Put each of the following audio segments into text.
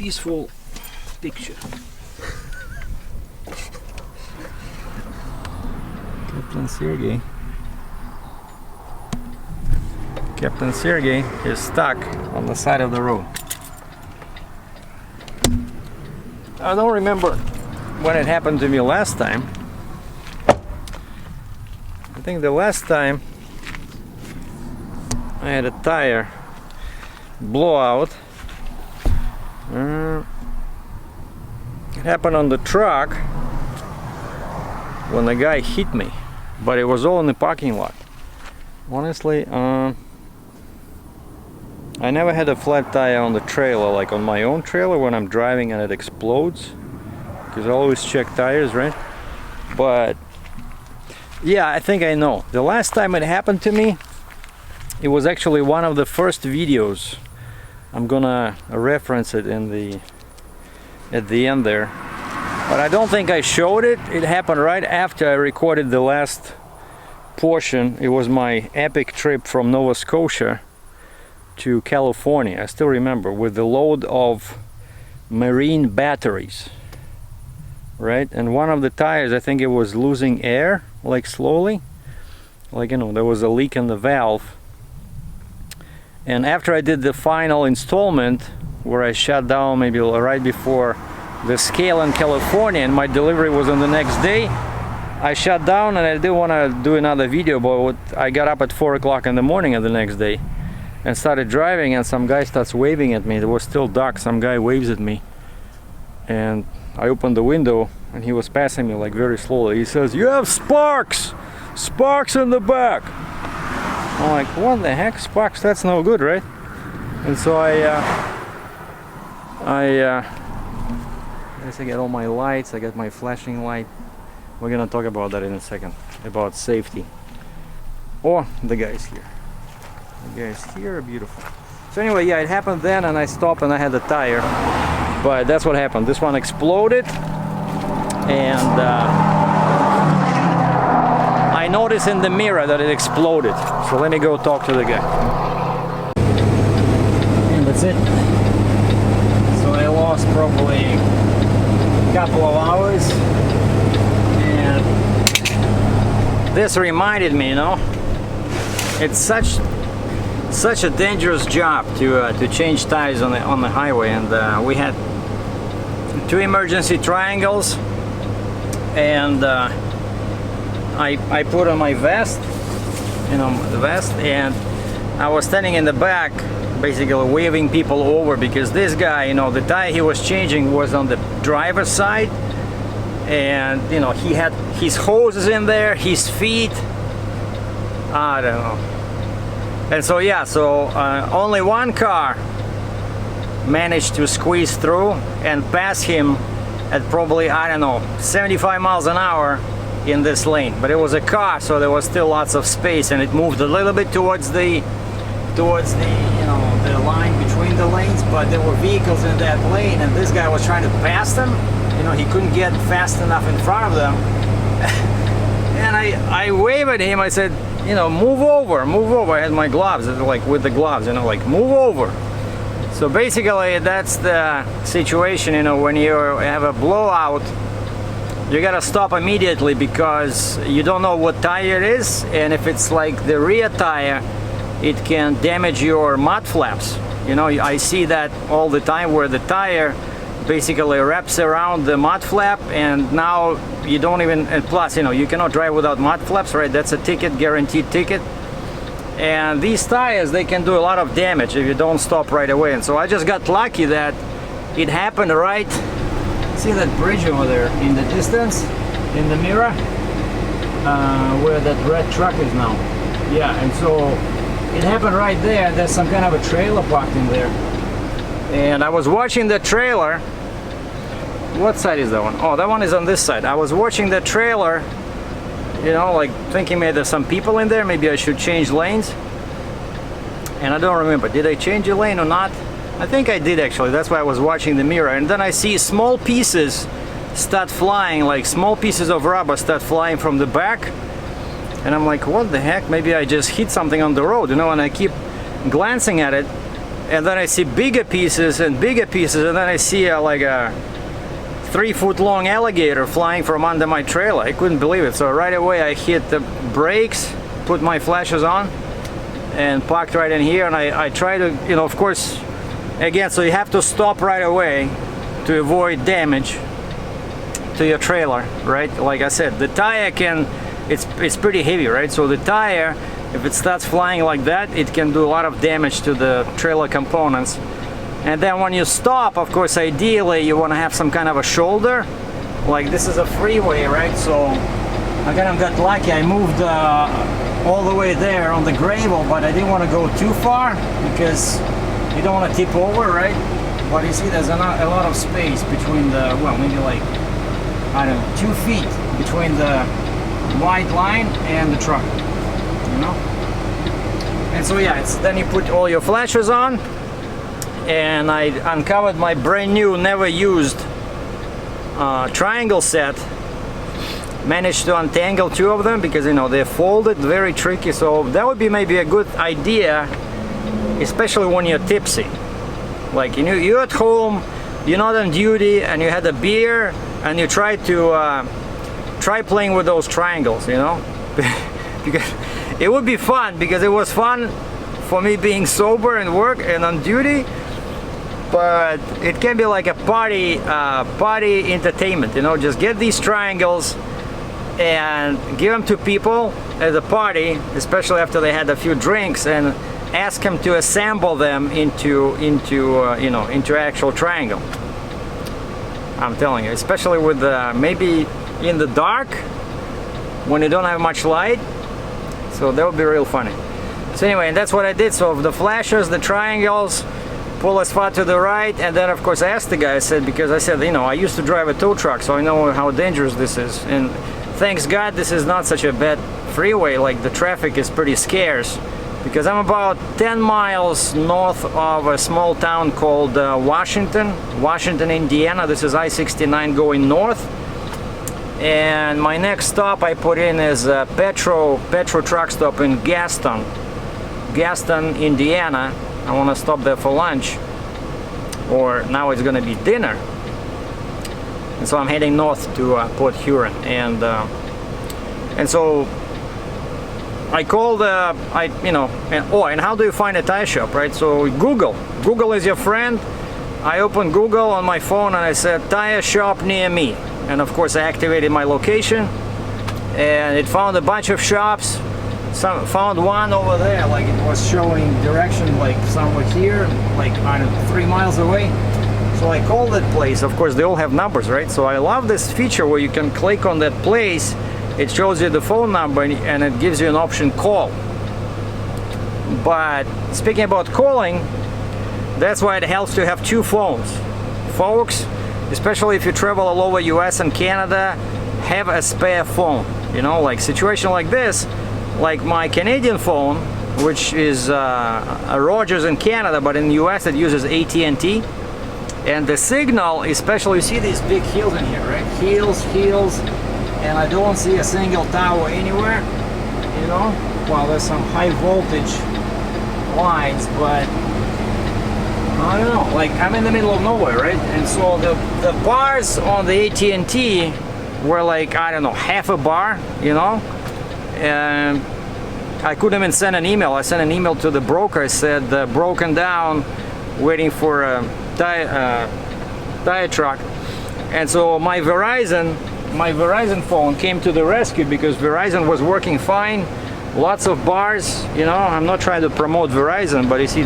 peaceful picture. Captain SERGEI. Captain SERGEI is stuck on the side of the road. I don't remember when it happened to me last time. I think the last time I had a tire blowout. It happened on the truck when the guy hit me, but it was all in the parking lot. Honestly, I never had a flat tire on the trailer, like on my own trailer when I'm driving and it explodes, because I always check tires, right? But yeah, I think I know. The last time it happened to me, it was actually one of the first videos. I'm gonna reference it in at the end there, but I don't think I showed it. It happened right after I recorded the last portion. It was my epic trip from Nova Scotia to California. I still remember, with the load of marine batteries, right? And one of the tires, I think it was losing air, like slowly, like, you know, there was a leak in the valve. And after I did the final installment, where I shut down maybe right before the scale in California, and my delivery was on the next day, I shut down and I didn't want to do another video, but I got up at 4 o'clock in the morning of the next day and started driving, and some guy starts waving at me. It was still dark. Some guy waves at me, and I opened the window and he was passing me like very slowly. He says, "You have sparks! Sparks in the back!" I'm like, what the heck? Sparks? That's no good, right? And so I guess I got all my lights. I got my flashing light. We're gonna talk about that in a second, about safety. Oh, the guys here. The guys here are beautiful. So anyway, yeah, it happened then, and I stopped and I had the tire. But that's what happened. This one exploded, and I noticed in the mirror that it exploded. So let me go talk to the guy. And that's it. So I lost probably a couple of hours. And this reminded me, you know, it's such a dangerous job to change tires on the highway. And we had 2 emergency triangles, and I put on my vest, you know, the vest, and I was standing in the back, basically waving people over, because this guy, you know, the tire he was changing was on the driver's side, and you know, he had his hoses in there, his feet, I don't know. And so yeah, so only one car managed to squeeze through and pass him at probably, I don't know, 75 miles an hour in this lane. But it was a car, so there was still lots of space, and it moved a little bit towards the you know, the line between the lanes, but there were vehicles in that lane, and this guy was trying to pass them. You know, he couldn't get fast enough in front of them. And I waved at him. I said, you know, move over, move over. I had my gloves, like with the gloves, you know, like move over. So basically that's the situation, you know, when you have a blowout, you gotta stop immediately, because you don't know what tire it is, and if it's like the rear tire, it can damage your mud flaps. You know, I see that all the time, where the tire basically wraps around the mud flap, and now you don't even, and plus, you know, you cannot drive without mud flaps, right? That's a ticket, guaranteed ticket. And these tires, they can do a lot of damage if you don't stop right away. And so I just got lucky that it happened right. See that bridge over there in the distance, in the mirror, where that red truck is now. Yeah, and so it happened right there. There's some kind of a trailer parked in there. And I was watching the trailer. What side is that one? Oh, that one is on this side. I was watching the trailer, you know, like thinking maybe there's some people in there, maybe I should change lanes. And I don't remember, did I change a lane or not? I think I did actually, that's why I was watching the mirror. And then I see small pieces start flying, like small pieces of rubber start flying from the back. And I'm like, what the heck, maybe I just hit something on the road, you know, and I keep glancing at it. and then I see bigger pieces and bigger pieces, and then I see like a 3-foot long alligator flying from under my trailer. I couldn't believe it. So right away I hit the brakes, put my flashes on, and parked right in here. And I try to, you know, of course, again, so you have to stop right away to avoid damage to your trailer, right? Like I said, the tire can, it's pretty heavy, right? So the tire, if it starts flying like that, it can do a lot of damage to the trailer components. And then when you stop, of course, ideally you want to have some kind of a shoulder. Like this is a freeway, right? So I kind of got lucky. I moved all the way there on the gravel, but I didn't want to go too far because you don't want to tip over, right? But you see there's a lot of space between the, well, maybe like, I don't know, 2 feet between the white line and the truck, you know? And so yeah, then you put all your flashes on, and I uncovered my brand new, never used triangle set. Managed to untangle 2 of them because, you know, they're folded, very tricky. So that would be maybe a good idea, especially when you're tipsy. Like, you know, you're at home, you're not on duty, and you had a beer, and you try to try playing with those triangles, you know. Because it would be fun, because it was fun for me being sober and work and on duty, but it can be like a party entertainment, you know. Just get these triangles and give them to people at the party, especially after they had a few drinks, and ask them to assemble them into you know, into actual triangle. I'm telling you, especially with maybe in the dark when you don't have much light. So that would be real funny. So anyway, and that's what I did. So the flashes, the triangles, pull as far to the right, and then of course I asked the guy, I said, because I said, you know, I used to drive a tow truck, so I know how dangerous this is. And thanks God this is not such a bad freeway. Like, the traffic is pretty scarce, because I'm about 10 miles north of a small town called Washington, Indiana. This is I-69 going north. And my next stop I put in is a Petro truck stop in Gaston, Indiana. I want to stop there for lunch, or now it's going to be dinner. And so I'm heading north to Port Huron, and so I called, and how do you find a tire shop, right? So Google is your friend. I opened Google on my phone and I said, tire shop near me. And of course I activated my location, and it found a bunch of shops. Found one over there, like it was showing direction, like somewhere here, like, I don't know, 3 miles away. So I called that place. Of course they all have numbers, right? So I love this feature where you can click on that place, it shows you the phone number, and it gives you an option call. But speaking about calling, that's why it helps to have 2 phones. Folks, especially if you travel all over US and Canada, have a spare phone. You know, like situation like this, like my Canadian phone, which is a Rogers in Canada, but in the US it uses AT&T. And the signal, especially, you see these big hills in here, right? Hills, and I don't see a single tower anywhere, you know. Well, there's some high voltage lines, but I don't know, like I'm in the middle of nowhere, right? And so the bars on the AT&T were like, I don't know, half a bar, you know. And I couldn't even send an email. I sent an email to the broker. I said, broken down, waiting for a tire truck. And so my Verizon phone came to the rescue, because Verizon was working fine. Lots of bars, you know. I'm not trying to promote Verizon, but you see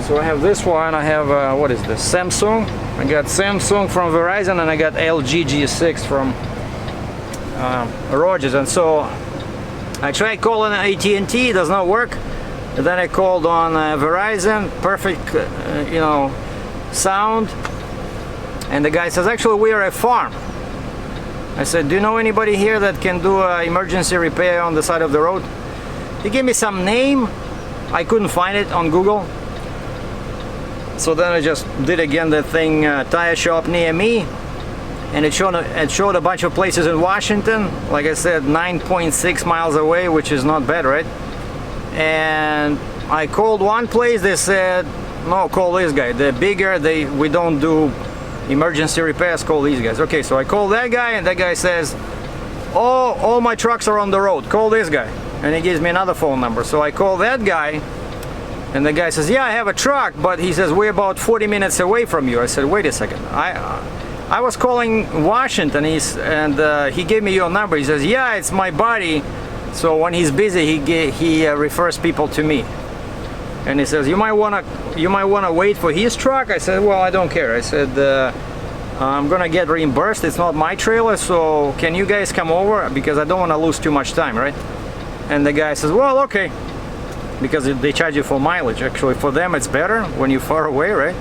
so I have this one. I have what is this, Samsung. I got Samsung from Verizon, and I got LG G6 from Rogers. And so I tried calling AT&T, it does not work. And then I called on Verizon, perfect, you know, sound. And the guy says, actually we are a farm. I said, do you know anybody here that can do emergency repair on the side of the road? He gave me some name. I couldn't find it on Google. So then I just did again the thing, tire shop near me, and it showed a bunch of places in Washington. Like I said, 9.6 miles away, which is not bad, right? And I called one place. They said, no, call this guy. The bigger, we don't do emergency repairs, call these guys. Okay, so I call that guy, and that guy says, oh, all my trucks are on the road, call this guy. And he gives me another phone number. So I call that guy, and the guy says, yeah, I have a truck, but he says, we're about 40 minutes away from you. I said, wait a second. I was calling Washington, and he gave me your number. He says, yeah, it's my buddy. So when he's busy, he refers people to me. And he says, you might wanna wait for his truck. I said, well, I don't care. I said, I'm gonna get reimbursed. It's not my trailer, so can you guys come over, because I don't want to lose too much time, right? And the guy says, well, okay, because they charge you for mileage. Actually, for them it's better when you're far away, right?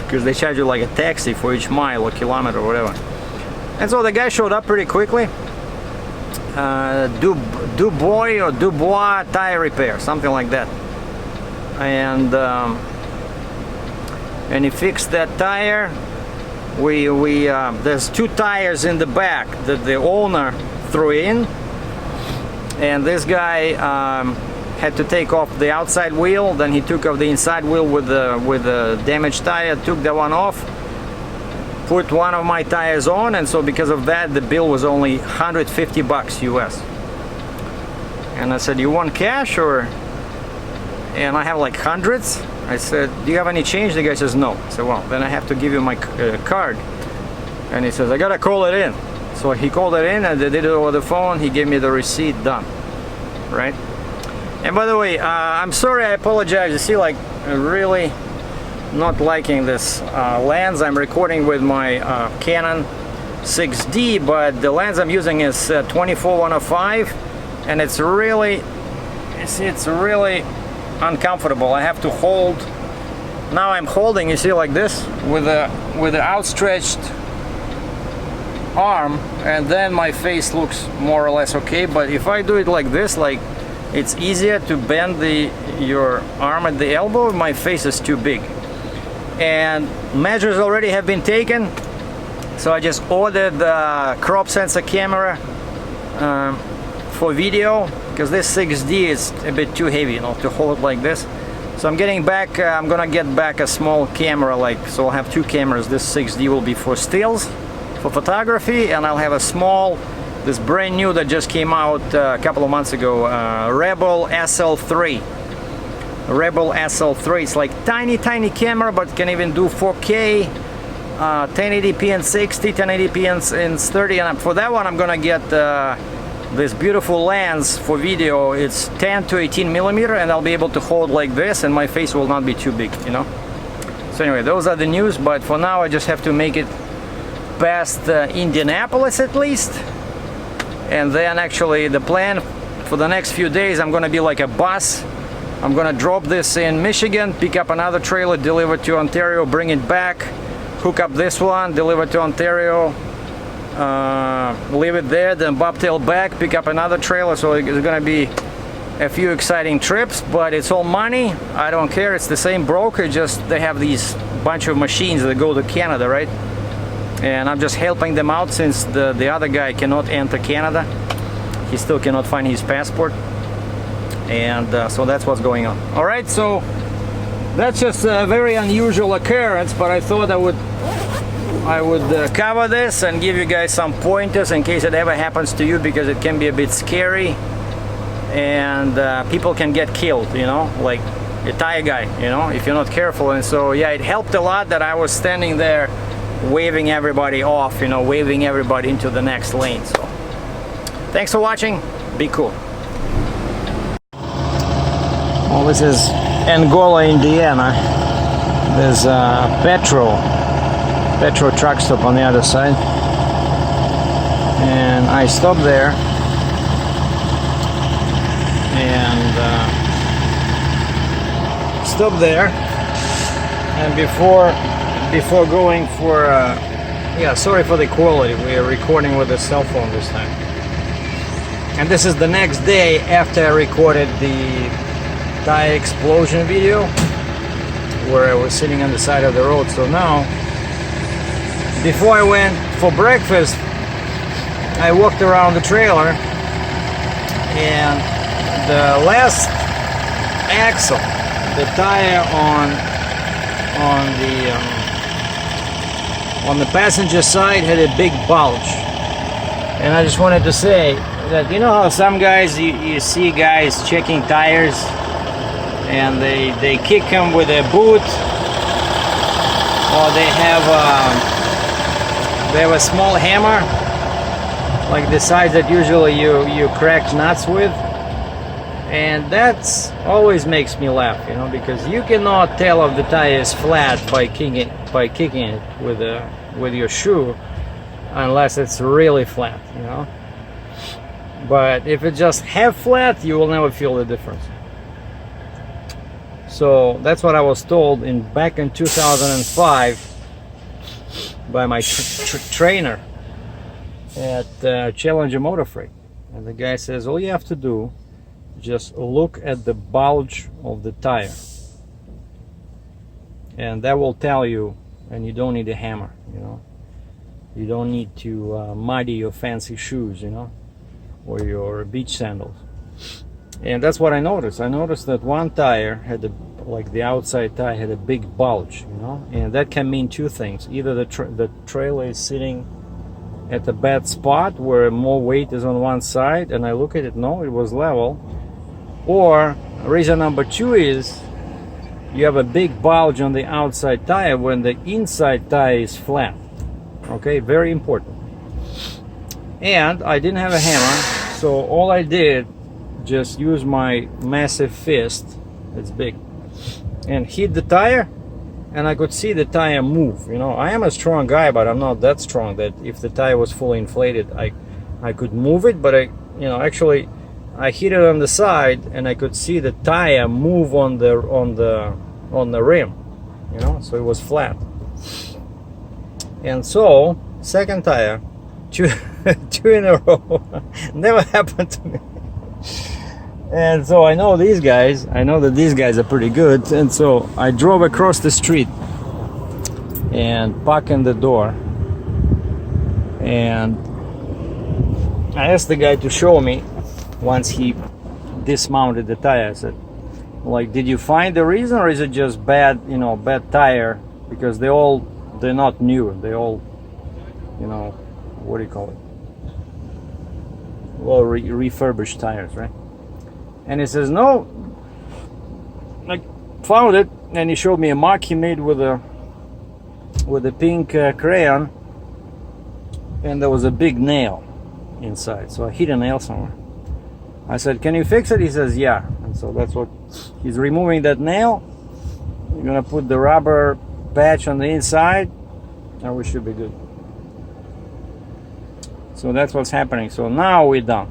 Because they charge you like a taxi for each mile or kilometer or whatever. And so the guy showed up pretty quickly. Dubois tire repair, something like that. And he fixed that tire. There's two tires in the back that the owner threw in, and this guy had to take off the outside wheel. Then he took off the inside wheel with the damaged tire, took that one off, put one of my tires on, and so because of that the bill was only $150 US. And I said, you want cash or? And I have like hundreds. I said, do you have any change? The guy says no. I said, well, then I have to give you my card. And he says, I gotta call it in. So he called it in, and they did it over the phone. He gave me the receipt, done, right? And by the way, I'm sorry, I apologize. You see, like, really not liking this lens. I'm recording with my Canon 6D, but the lens I'm using is 24-105, and it's really uncomfortable. I have to hold. Now I'm holding, you see, like this, with the outstretched arm, and then my face looks more or less okay. But if I do it like this, like, it's easier to bend your arm at the elbow. My face is too big, and measures already have been taken. So I just ordered the crop sensor camera for video, because this 6D is a bit too heavy, you know, to hold it like this. So I'm getting back, I'm gonna get back a small camera, like, so I'll have two cameras. This 6D will be for stills, for photography, and I'll have a small, this brand new that just came out a couple of months ago, Rebel SL3. Rebel SL3, it's like tiny camera, but can even do 4K, 1080p in 60, 1080p in 30, and for that one I'm gonna get this beautiful lens for video. It's 10 to 18 millimeter, and I'll be able to hold like this, and my face will not be too big, you know. So anyway, those are the news, but for now I just have to make it past Indianapolis at least, and then actually the plan for the next few days, I'm gonna be like a bus. I'm gonna drop this in Michigan, pick up another trailer, deliver to Ontario, bring it back, hook up this one, deliver to Ontario, leave it there, then bobtail back, pick up another trailer. So it's gonna be a few exciting trips, but it's all money. I don't care, it's the same broker, just they have these bunch of machines that go to Canada, right? And I'm just helping them out, since the other guy cannot enter Canada. He still cannot find his passport, and so that's what's going on. All right, so that's just a very unusual occurrence, but I thought I would cover this and give you guys some pointers in case it ever happens to you, because it can be a bit scary, and people can get killed, you know, like a tire guy, you know, if you're not careful. And so yeah, it helped a lot that I was standing there waving everybody off, you know, waving everybody into the next lane. So thanks for watching, be cool. Well, this is Angola, Indiana. There's a petrol truck stop on the other side, and I stopped there, and before going for yeah, sorry for the quality, we are recording with a cell phone this time, and this is the next day after I recorded the tire explosion video where I was sitting on the side of the road. So now, before I went for breakfast, I walked around the trailer, and the last axle, the tire on the passenger side had a big bulge. And I just wanted to say that, you know how some guys, you see guys checking tires and they kick them with a boot, or they have a small hammer, like the size that usually you crack nuts with. And that's always makes me laugh, you know, because you cannot tell if the tire is flat by kicking it with your shoe, unless it's really flat, you know. But if it's just half flat, you will never feel the difference. So that's what I was told back in 2005 by my trainer at Challenger Motor Freight. And the guy says, all you have to do, just look at the bulge of the tire, and that will tell you. And you don't need a hammer, you know. You don't need to muddy your fancy shoes, you know, or your beach sandals. And that's what I noticed. I noticed that one tire had the outside tire had a big bulge, you know, and that can mean two things. Either the trailer is sitting at a bad spot where more weight is on one side, and I look at it, no, it was level. Or reason number two is you have a big bulge on the outside tire when the inside tire is flat. Okay, very important. And I didn't have a hammer, so all I did, just use my massive fist, it's big, and hit the tire, and I could see the tire move. You know, I am a strong guy, but I'm not that strong that if the tire was fully inflated, I could move it. But actually I hit it on the side, and I could see the tire move on the rim, you know, so it was flat. And so second tire, two in a row, never happened to me. And so I know these guys, I know that these guys are pretty good, and so I drove across the street and parked in the door, and I asked the guy to show me. Once he dismounted the tire, I said, like, did you find the reason, or is it just bad, you know, bad tire? Because they're not new, they all, you know, what do you call it? Well, refurbished tires, right? And he says, no, I found it, and he showed me a mark he made with a pink crayon, and there was a big nail inside, so I hit a nail somewhere. I said, can you fix it? He says, yeah. And so that's what he's removing, that nail. You're gonna put the rubber patch on the inside, and we should be good. So that's what's happening. So now we're done.